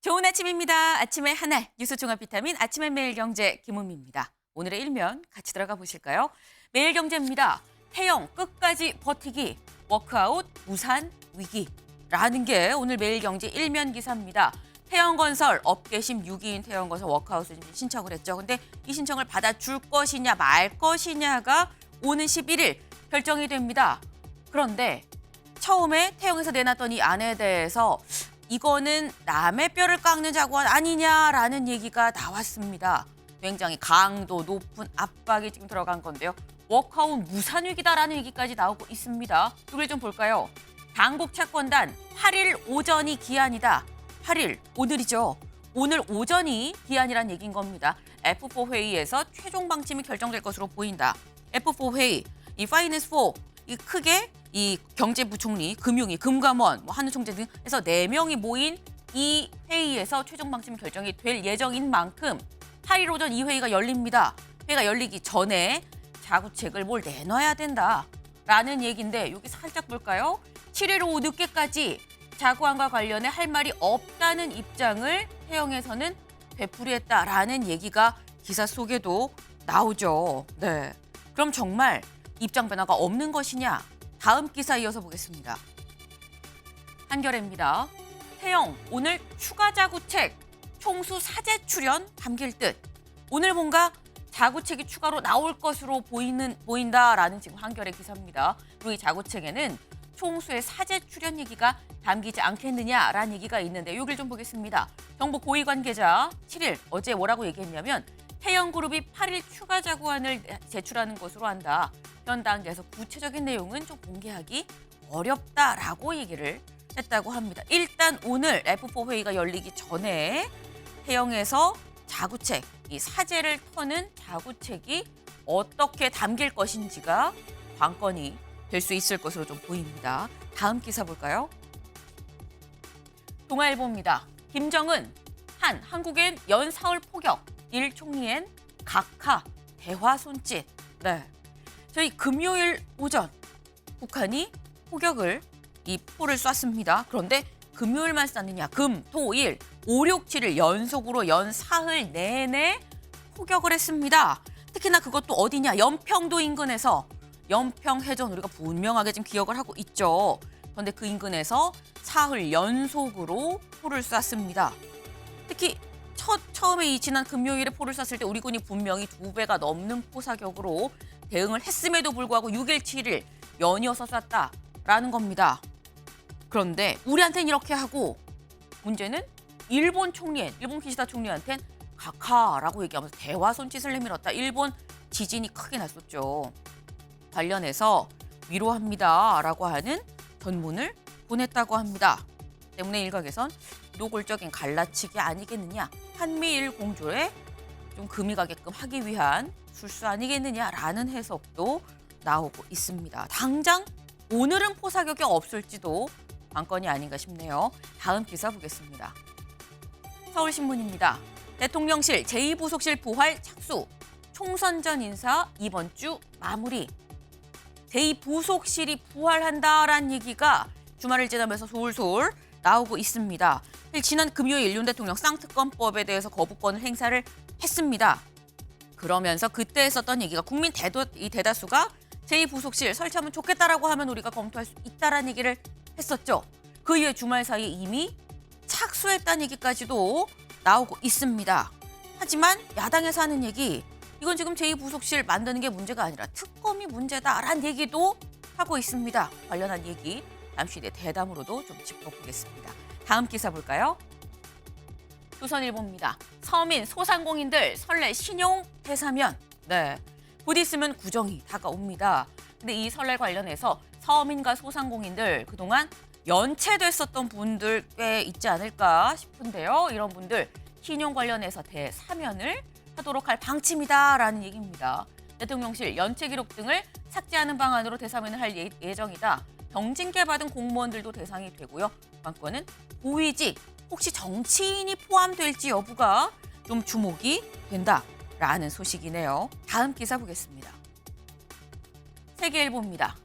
좋은 아침입니다. 아침의 하나 뉴스 종합 비타민 아침의 매일경제 김은미입니다. 오늘의 일면 같이 들어가 보실까요? 매일경제입니다. 태영 끝까지 버티기 워크아웃 무산 위기라는 게 오늘 매일경제 일면 기사입니다. 태영건설 업계심 6위인 태영건설 워크아웃을 신청을 했죠. 근데 이 신청을 받아줄 것이냐 말 것이냐가 오는 11일 결정이 됩니다. 그런데 처음에 태영에서 내놨던 이 안에 대해서 이거는 남의 뼈를 깎는 자구안 아니냐라는 얘기가 나왔습니다. 굉장히 강도 높은 압박이 지금 들어간 건데요. 워크아웃 무산 위기다라는 얘기까지 나오고 있습니다. 이걸 좀 볼까요? 당국 채권단 8일 오전이 기한이다. 8일 오늘이죠. 오늘 오전이 기한이란 얘기인 겁니다. F4 회의에서 최종 방침이 결정될 것으로 보인다. F4 회의, 이 파이낸스 4, 이 크게 이 경제부총리, 금융위, 금감원, 한우총재 등 해서 4명이 모인 이 회의에서 최종 방침 결정이 될 예정인 만큼 8일 오전 이 회의가 열립니다. 회의가 열리기 전에 자구책을 뭘 내놔야 된다라는 얘기인데 여기 살짝 볼까요? 7일 오후 늦게까지 자구안과 관련해 할 말이 없다는 입장을 태영에서는 되풀이했다라는 얘기가 기사 속에도 나오죠. 네. 그럼 정말 입장 변화가 없는 것이냐? 다음 기사 이어서 보겠습니다. 한겨레입니다. 태영 오늘 추가 자구책 총수 사제 출연 담길 듯. 오늘 뭔가 자구책이 추가로 나올 것으로 보인다라는 지금 한겨레 기사입니다. 그리고 이 자구책에는 총수의 사제 출연 얘기가 담기지 않겠느냐라는 얘기가 있는데 여기를 좀 보겠습니다. 정부 고위 관계자 7일 어제 뭐라고 얘기했냐면 태영그룹이 8일 추가 자구안을 제출하는 것으로 한다. 현 단계에서 구체적인 내용은 좀 공개하기 어렵다라고 얘기를 했다고 합니다. 일단 오늘 F4 회의가 열리기 전에 태영에서 자구책, 이 사제를 터는 자구책이 어떻게 담길 것인지가 관건이 될 수 있을 것으로 좀 보입니다. 다음 기사 볼까요? 동아일보입니다. 김정은, 한국엔 연사흘 포격, 일 총리엔 각하, 대화 손짓. 네. 저희 금요일 오전 북한이 포격을 이 포를 쐈습니다. 그런데 금요일만 쐈느냐? 금, 토, 일, 5, 6, 7일 연속으로 연사흘 내내 포격을 했습니다. 특히나 그것도 어디냐? 연평도 인근에서 연평해전 우리가 분명하게 지금 기억을 하고 있죠. 그런데 그 인근에서 사흘 연속으로 포를 쐈습니다. 특히 처음에 이 지난 금요일에 포를 쐈을 때 우리 군이 분명히 2배가 넘는 포사격으로 대응을 했음에도 불구하고 6일, 7일 연이어서 쐈다라는 겁니다. 그런데 우리한테는 이렇게 하고 문제는 일본 키시다 총리한테는 각하라고 얘기하면서 대화 손짓을 내밀었다. 일본 지진이 크게 났었죠. 관련해서 위로합니다라고 하는 전문을 보냈다고 합니다. 때문에 일각에선 노골적인 갈라치기 아니겠느냐. 한미일 공조에 좀 금이 가게끔 하기 위한 술수 아니겠느냐라는 해석도 나오고 있습니다. 당장 오늘은 포사격이 없을지도 관건이 아닌가 싶네요. 다음 기사 보겠습니다. 서울신문입니다. 대통령실 제2부속실 부활 착수. 총선 전 인사 이번 주 마무리. 제2부속실이 부활한다라는 얘기가 주말을 지나면서 솔솔 나오고 있습니다. 지난 금요일 윤 대통령 쌍특검법에 대해서 거부권을 행사를 했습니다. 그러면서 그때 했었던 얘기가 국민 대다수가 제2부속실 설치하면 좋겠다라고 하면 우리가 검토할 수 있다라는 얘기를 했었죠. 그 이후에 주말 사이에 이미 착수했다는 얘기까지도 나오고 있습니다. 하지만 야당에서 하는 얘기, 이건 지금 제2부속실 만드는 게 문제가 아니라 특검이 문제다라는 얘기도 하고 있습니다. 관련한 얘기 잠시 뒤에 대담으로도 좀 짚어보겠습니다. 다음 기사 볼까요? 조선일보입니다. 서민, 소상공인들 설레 신용 대사면. 네, 곧 있으면 구정이 다가옵니다. 근데 이 설날 관련해서 서민과 소상공인들 그동안 연체됐었던 분들 꽤 있지 않을까 싶은데요. 이런 분들 신용 관련해서 대사면을 하도록 할 방침이다라는 얘기입니다. 대통령실 연체 기록 등을 삭제하는 방안으로 대사면을 할 예정이다. 경징계 받은 공무원들도 대상이 되고요. 관건은 고위직, 혹시 정치인이 포함될지 여부가 좀 주목이 된다라는 소식이네요. 다음 기사 보겠습니다. 세계일보입니다.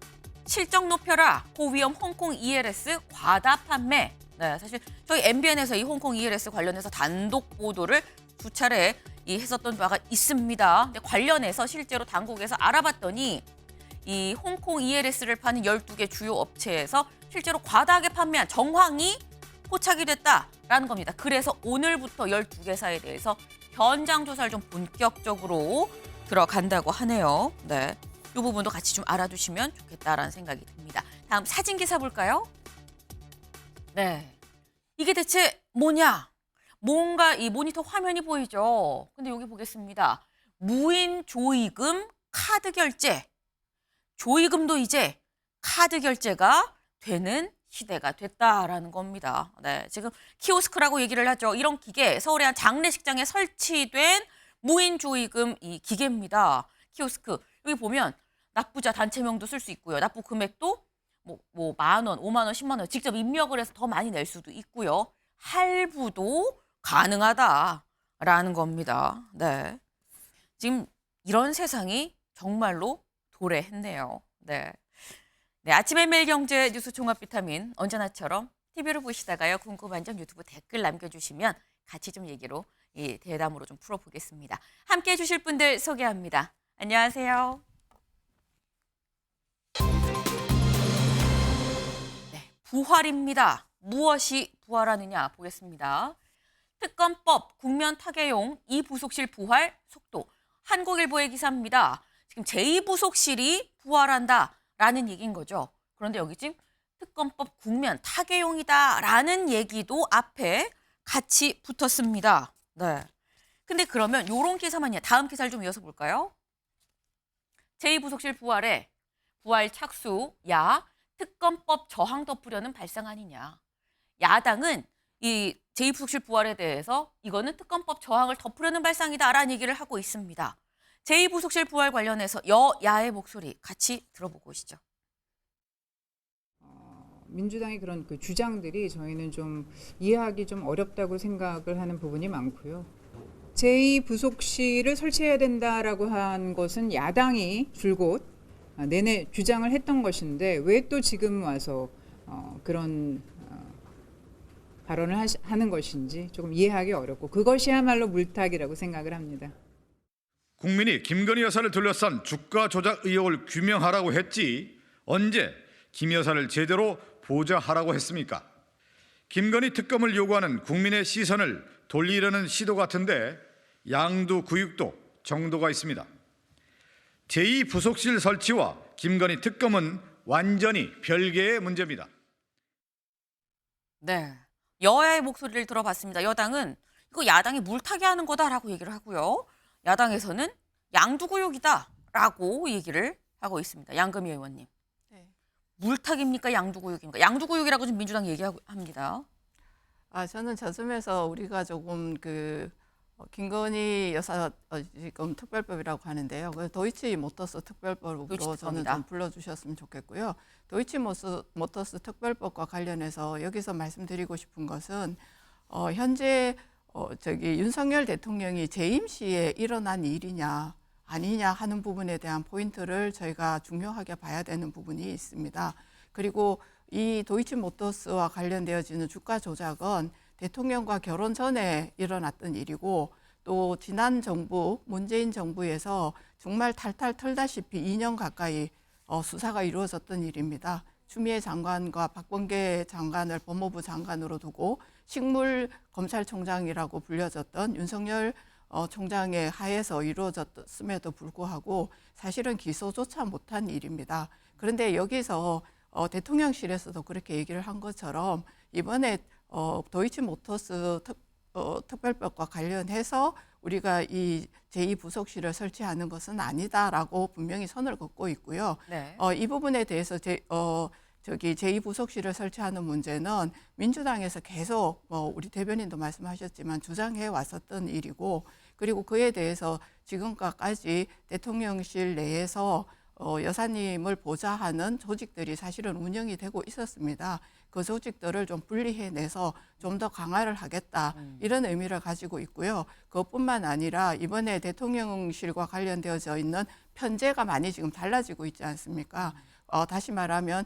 실적 높여라. 고위험 홍콩 ELS 과다 판매. 네, 사실 저희 MBN에서 이 홍콩 ELS 관련해서 단독 보도를 두 차례 했었던 바가 있습니다. 근데 관련해서 실제로 당국에서 알아봤더니 이 홍콩 ELS를 파는 12개 주요 업체에서 실제로 과다하게 판매한 정황이 포착이 됐다라는 겁니다. 그래서 오늘부터 12개사에 대해서 현장 조사를 좀 본격적으로 들어간다고 하네요. 네, 이 부분도 같이 좀 알아두시면 좋겠다라는 생각이 듭니다. 다음 사진 기사 볼까요? 네, 이게 대체 뭐냐? 뭔가 이 모니터 화면이 보이죠? 근데 여기 보겠습니다. 무인 조이금 카드 결제. 조이금도 이제 카드 결제가 되는 시대가 됐다라는 겁니다. 네, 지금 키오스크라고 얘기를 하죠. 이런 기계, 서울의 한 장례식장에 설치된 무인 조이금 이 기계입니다. 키오스크. 여기 보면 납부자 단체명도 쓸 수 있고요. 납부 금액도 뭐 10,000원, 50,000원, 10만 원 직접 입력을 해서 더 많이 낼 수도 있고요. 할부도 가능하다라는 겁니다. 네, 지금 이런 세상이 정말로 도래했네요. 네. 네, 아침의 매일경제 뉴스 종합 비타민 언제나처럼 TV로 보시다가요 궁금한 점 유튜브 댓글 남겨주시면 같이 좀 얘기로 대담으로 좀 풀어보겠습니다. 함께해 주실 분들 소개합니다. 안녕하세요. 네, 부활입니다. 무엇이 부활하느냐 보겠습니다. 특검법 국면 타개용 이부속실 부활 속도. 한국일보의 기사입니다. 지금 제2부속실이 부활한다라는 얘기인 거죠. 그런데 여기 지금 특검법 국면 타개용이다라는 얘기도 앞에 같이 붙었습니다. 네. 근데 그러면 이런 기사만요. 다음 기사를 좀 이어서 볼까요? 제2부속실 부활에 부활 착수, 야, 특검법 저항 덮으려는 발상 아니냐. 야당은 이 제2부속실 부활에 대해서 이거는 특검법 저항을 덮으려는 발상이다라는 얘기를 하고 있습니다. 제2부속실 부활 관련해서 여야의 목소리 같이 들어보고 오시죠. 민주당의 그런 그 주장들이 저희는 좀 이해하기 좀 어렵다고 생각을 하는 부분이 많고요. 제2부속실을 설치해야 된다라고 한 것은 야당이 줄곧 내내 주장을 했던 것인데 왜 또 지금 와서 그런 발언을 하는 것인지 조금 이해하기 어렵고 그것이야말로 물타기라고 생각을 합니다. 국민이 김건희 여사를 둘러싼 주가 조작 의혹을 규명하라고 했지 언제 김 여사를 제대로 보좌하라고 했습니까? 김건희 특검을 요구하는 국민의 시선을 돌리려는 시도 같은데 양두구육도 정도가 있습니다. 제2부속실 설치와 김건희 특검은 완전히 별개의 문제입니다. 네, 여야의 목소리를 들어봤습니다. 여당은 이거 야당이 물타기 하는 거다라고 얘기를 하고요. 야당에서는 양두구육이다라고 얘기를 하고 있습니다. 양금희 의원님. 네. 물타기입니까? 양두구육입니까? 양두구육이라고 지금 민주당이 얘기합니다. 저는 저점에서 우리가 조금 김건희 여사 지금 특별법이라고 하는데요. 그 도이치모터스 특별법으로 저는 좀 불러주셨으면 좋겠고요. 도이치모터스 특별법과 관련해서 여기서 말씀드리고 싶은 것은 현재 윤석열 대통령이 재임 시에 일어난 일이냐 아니냐 하는 부분에 대한 포인트를 저희가 중요하게 봐야 되는 부분이 있습니다. 그리고 이 도이치모터스와 관련되어지는 주가 조작은 대통령과 결혼 전에 일어났던 일이고 또 지난 정부 문재인 정부에서 정말 탈탈 털다시피 2년 가까이 수사가 이루어졌던 일입니다. 추미애 장관과 박범계 장관을 법무부 장관으로 두고 식물검찰총장이라고 불려졌던 윤석열 총장의 하에서 이루어졌음에도 불구하고 사실은 기소조차 못한 일입니다. 그런데 여기서 대통령실에서도 그렇게 얘기를 한 것처럼 이번에 도이치모터스 특별법과 관련해서 우리가 이 제2부속실을 설치하는 것은 아니다라고 분명히 선을 긋고 있고요. 네. 이 부분에 대해서 제2부속실을 설치하는 문제는 민주당에서 계속 우리 대변인도 말씀하셨지만 주장해 왔었던 일이고 그리고 그에 대해서 지금까지 대통령실 내에서 여사님을 보좌하는 조직들이 사실은 운영이 되고 있었습니다. 그 조직들을 좀 분리해내서 좀 더 강화를 하겠다 이런 의미를 가지고 있고요. 그것뿐만 아니라 이번에 대통령실과 관련되어져 있는 편제가 많이 지금 달라지고 있지 않습니까? 다시 말하면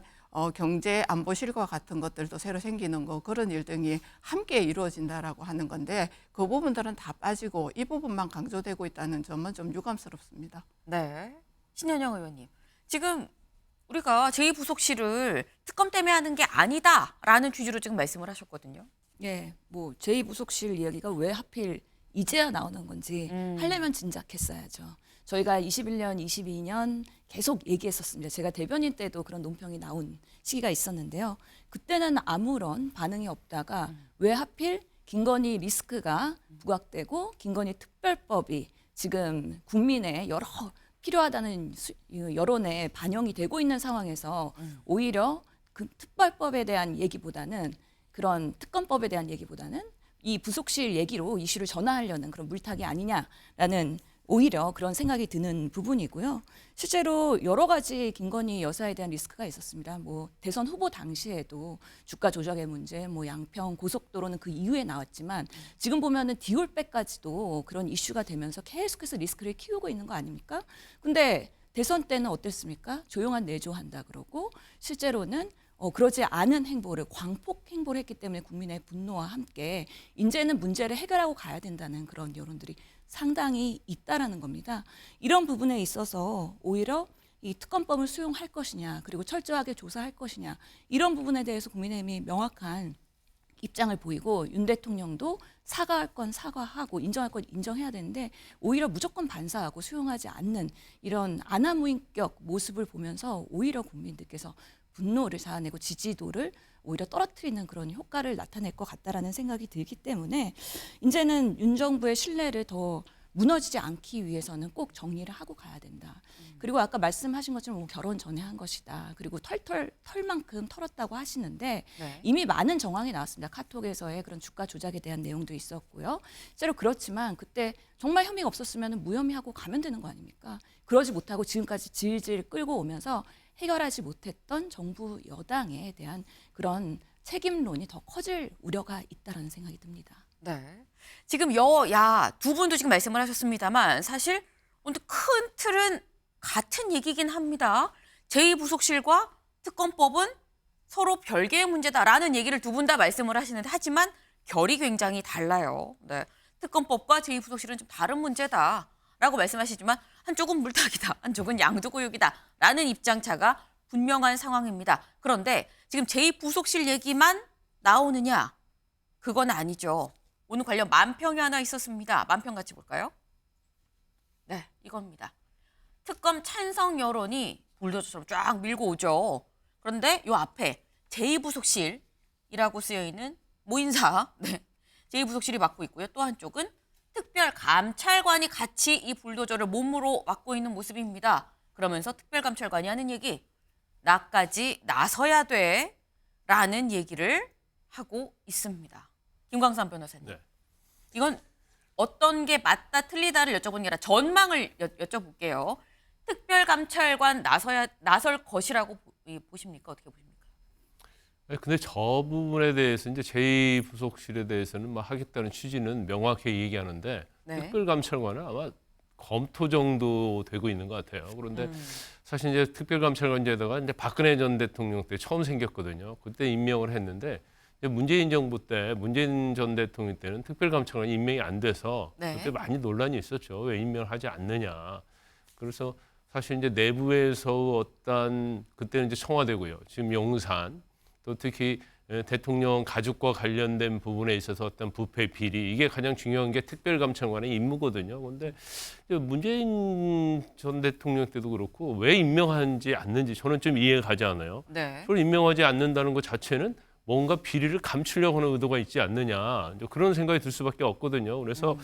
경제 안보실과 같은 것들도 새로 생기는 거 그런 일 등이 함께 이루어진다라고 하는 건데 그 부분들은 다 빠지고 이 부분만 강조되고 있다는 점은 좀 유감스럽습니다. 네. 신현영 의원님. 지금 우리가 제2부속실을 특검 때문에 하는 게 아니다라는 취지로 지금 말씀을 하셨거든요. 예, 뭐 제2부속실 이야기가 왜 하필 이제야 나오는 건지 하려면 진작했어야죠. 저희가 21년, 22년 계속 얘기했었습니다. 제가 대변인 때도 그런 논평이 나온 시기가 있었는데요. 그때는 아무런 반응이 없다가 왜 하필 김건희 리스크가 부각되고 김건희 특별법이 지금 국민의 여러 필요하다는 여론에 반영이 되고 있는 상황에서 오히려 그 특별법에 대한 얘기보다는 그런 특검법에 대한 얘기보다는 이 부속실 얘기로 이슈를 전환하려는 그런 물타기 아니냐라는 오히려 그런 생각이 드는 부분이고요. 실제로 여러 가지 김건희 여사에 대한 리스크가 있었습니다. 뭐 대선 후보 당시에도 주가 조작의 문제, 뭐 양평 고속도로는 그 이후에 나왔지만 지금 보면은 디올백까지도 그런 이슈가 되면서 계속해서 리스크를 키우고 있는 거 아닙니까? 근데 대선 때는 어땠습니까? 조용한 내조한다 그러고 실제로는 그러지 않은 행보를 광폭 행보를 했기 때문에 국민의 분노와 함께 이제는 문제를 해결하고 가야 된다는 그런 여론들이 상당히 있다라는 겁니다. 이런 부분에 있어서 오히려 이 특검법을 수용할 것이냐 그리고 철저하게 조사할 것이냐 이런 부분에 대해서 국민의힘이 명확한 입장을 보이고 윤 대통령도 사과할 건 사과하고 인정할 건 인정해야 되는데 오히려 무조건 반사하고 수용하지 않는 이런 안하무인격 모습을 보면서 오히려 국민들께서 분노를 자아내고 지지도를 오히려 떨어뜨리는 그런 효과를 나타낼 것 같다라는 생각이 들기 때문에 이제는 윤 정부의 신뢰를 더 무너지지 않기 위해서는 꼭 정리를 하고 가야 된다. 그리고 아까 말씀하신 것처럼 뭐 결혼 전에 한 것이다. 그리고 털만큼 털었다고 하시는데 네. 이미 많은 정황이 나왔습니다. 카톡에서의 그런 주가 조작에 대한 내용도 있었고요. 실제로 그렇지만 그때 정말 혐의가 없었으면 무혐의하고 가면 되는 거 아닙니까? 그러지 못하고 지금까지 질질 끌고 오면서 해결하지 못했던 정부 여당에 대한 그런 책임론이 더 커질 우려가 있다는 생각이 듭니다. 네. 지금 여야 두 분도 지금 말씀을 하셨습니다만 사실 오늘 큰 틀은 같은 얘기긴 합니다. 제2부속실과 특검법은 서로 별개의 문제다라는 얘기를 두 분 다 말씀을 하시는데 하지만 결이 굉장히 달라요. 네. 특검법과 제2부속실은 좀 다른 문제다라고 말씀하시지만 한쪽은 물타기다, 한쪽은 양도구역이다라는 입장차가 분명한 상황입니다. 그런데 지금 제2부속실 얘기만 나오느냐? 그건 아니죠. 오늘 관련 만평이 하나 있었습니다. 만평 같이 볼까요? 네, 이겁니다. 특검 찬성 여론이 불도저처럼 쫙 밀고 오죠. 그런데 이 앞에 제2부속실이라고 쓰여있는 모인사, 네, 제2부속실이 맡고 있고요. 또 한쪽은 특별감찰관이 같이 이 불도저를 몸으로 맡고 있는 모습입니다. 그러면서 특별감찰관이 하는 얘기, 나까지 나서야 돼 라는 얘기를 하고 있습니다. 김광삼 변호사님. 네. 이건 어떤 게 맞다 틀리다를 여쭤보는 게 아니라 전망을 여쭤볼게요. 특별감찰관 나설 것이라고 보십니까? 어떻게 보십니까? 근데 저 부분에 대해서 이제 제2부속실에 대해서는 뭐 하겠다는 취지는 명확히 얘기하는데 네. 특별감찰관은 아마 검토 정도 되고 있는 것 같아요. 그런데 사실 이제 특별감찰관제도가 이제 박근혜 전 대통령 때 처음 생겼거든요. 그때 임명을 했는데 이제 문재인 정부 때 문재인 전 대통령 때는 특별감찰관이 임명이 안 돼서 네. 그때 많이 논란이 있었죠. 왜 임명을 하지 않느냐. 그래서 사실 이제 내부에서 어떤 그때는 이제 청와대고요. 지금 용산 또 특히 대통령 가족과 관련된 부분에 있어서 어떤 부패 비리 이게 가장 중요한 게 특별감찰관의 임무거든요. 그런데 문재인 전 대통령 때도 그렇고 왜 임명하지 않는지 저는 좀 이해가 가지 않아요. 네. 그걸 임명하지 않는다는 것 자체는 뭔가 비리를 감추려고 하는 의도가 있지 않느냐 이제 그런 생각이 들 수밖에 없거든요. 그래서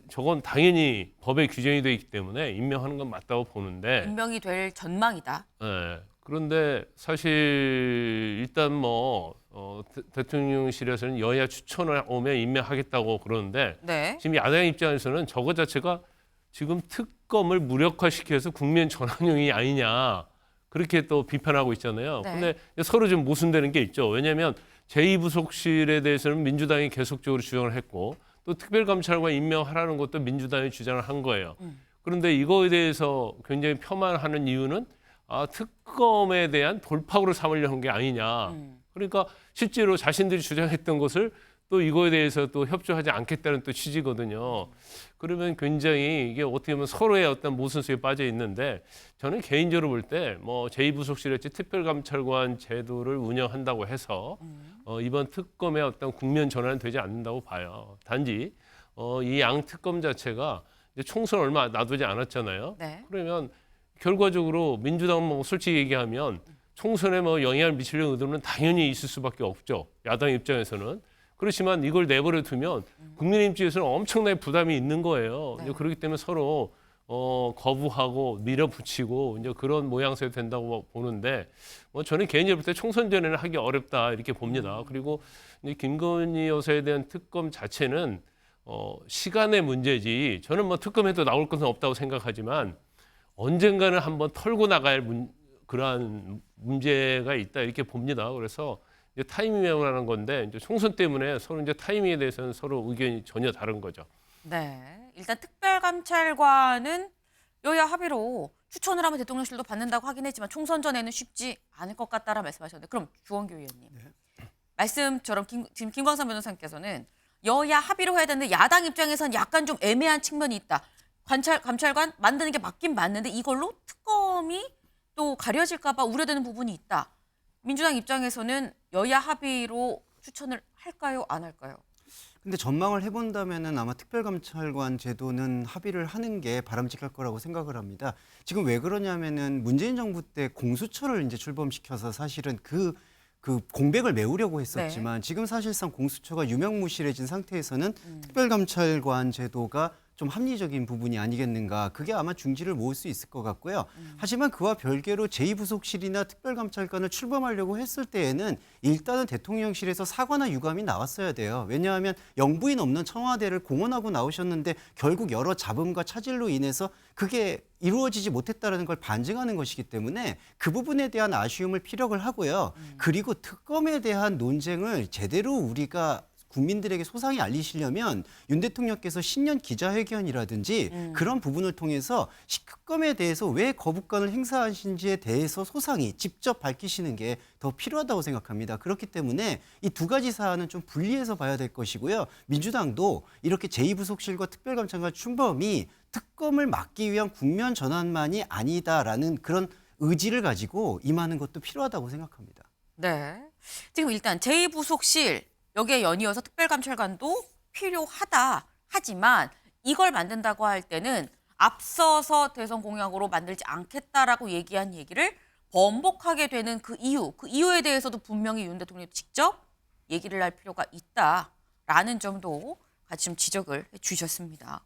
저건 당연히 법에 규정이 되어 있기 때문에 임명하는 건 맞다고 보는데 임명이 될 전망이다. 네. 그런데 사실 일단 뭐 대통령실에서는 여야 추천을 오면 임명하겠다고 그러는데 네. 지금 야당 입장에서는 저거 자체가 지금 특검을 무력화시켜서 국면 전환용이 아니냐 그렇게 또 비판하고 있잖아요. 네. 근데 서로 좀 모순되는 게 있죠. 왜냐하면 제2부속실에 대해서는 민주당이 계속적으로 주장을 했고 또 특별감찰관 임명하라는 것도 민주당이 주장을 한 거예요. 그런데 이거에 대해서 굉장히 폄하하는 이유는 특검에 대한 돌파구를 삼으려는 게 아니냐. 그러니까 실제로 자신들이 주장했던 것을 또 이거에 대해서 또 협조하지 않겠다는 또 취지거든요. 그러면 굉장히 이게 어떻게 보면 서로의 어떤 모순수에 빠져 있는데 저는 개인적으로 볼 때 뭐 제2부속실의 특별감찰관 제도를 운영한다고 해서 이번 특검의 어떤 국면 전환은 되지 않는다고 봐요. 단지 이 양 특검 자체가 이제 총선 얼마 놔두지 않았잖아요. 네. 그러면 결과적으로 민주당은 뭐 솔직히 얘기하면 총선에 뭐 영향을 미치려는 의도는 당연히 있을 수밖에 없죠. 야당 입장에서는. 그렇지만 이걸 내버려 두면 국민의힘 쪽에서는 엄청나게 부담이 있는 거예요. 네. 이제 그렇기 때문에 서로 거부하고 밀어붙이고 이제 그런 모양새가 된다고 보는데 뭐 저는 개인적으로 볼 때 총선 전에는 하기 어렵다 이렇게 봅니다. 그리고 이제 김건희 여사에 대한 특검 자체는 시간의 문제지. 저는 뭐 특검에도 나올 것은 없다고 생각하지만 언젠가는 한번 털고 나갈 그러한 문제가 있다 이렇게 봅니다. 그래서 이제 타이밍이라는 건데 이제 총선 때문에 서로 이제 타이밍에 대해서는 서로 의견이 전혀 다른 거죠. 네. 일단 특별감찰관은 여야 합의로 추천을 하면 대통령실도 받는다고 하긴 했지만 총선 전에는 쉽지 않을 것 같다라 말씀하셨는데 그럼 주원규 의원님. 말씀처럼 지금 김광삼 변호사님께서는 여야 합의로 해야 되는데 야당 입장에서는 약간 좀 애매한 측면이 있다. 감찰관 만드는 게 맞긴 맞는데 이걸로 특검이 또 가려질까 봐 우려되는 부분이 있다. 민주당 입장에서는 여야 합의로 추천을 할까요? 안 할까요? 근데 전망을 해본다면은 아마 특별감찰관 제도는 합의를 하는 게 바람직할 거라고 생각을 합니다. 지금 왜 그러냐면은 문재인 정부 때 공수처를 이제 출범시켜서 사실은 그 공백을 메우려고 했었지만 지금 사실상 공수처가 유명무실해진 상태에서는 특별감찰관 제도가 좀 합리적인 부분이 아니겠는가. 그게 아마 중지를 모을 수 있을 것 같고요. 하지만 그와 별개로 제2부속실이나 특별감찰관을 출범하려고 했을 때에는 일단은 대통령실에서 사과나 유감이 나왔어야 돼요. 왜냐하면 영부인 없는 청와대를 공언하고 나오셨는데 결국 여러 잡음과 차질로 인해서 그게 이루어지지 못했다는 걸 반증하는 것이기 때문에 그 부분에 대한 아쉬움을 피력을 하고요. 그리고 특검에 대한 논쟁을 제대로 우리가 국민들에게 소상히 알리시려면 윤 대통령께서 신년 기자회견이라든지 그런 부분을 통해서 특검에 대해서 왜 거부권을 행사하신지에 대해서 소상히 직접 밝히시는 게 더 필요하다고 생각합니다. 그렇기 때문에 이 두 가지 사안은 좀 분리해서 봐야 될 것이고요. 민주당도 이렇게 제2부속실과 특별감찰관 출범이 특검을 막기 위한 국면 전환만이 아니다라는 그런 의지를 가지고 임하는 것도 필요하다고 생각합니다. 네. 지금 일단 제2부속실 여기에 연이어서 특별감찰관도 필요하다. 하지만 이걸 만든다고 할 때는 앞서서 대선 공약으로 만들지 않겠다라고 얘기한 얘기를 번복하게 되는 그 이유에 대해서도 분명히 윤 대통령이 직접 얘기를 할 필요가 있다라는 점도 같이 좀 지적을 해 주셨습니다.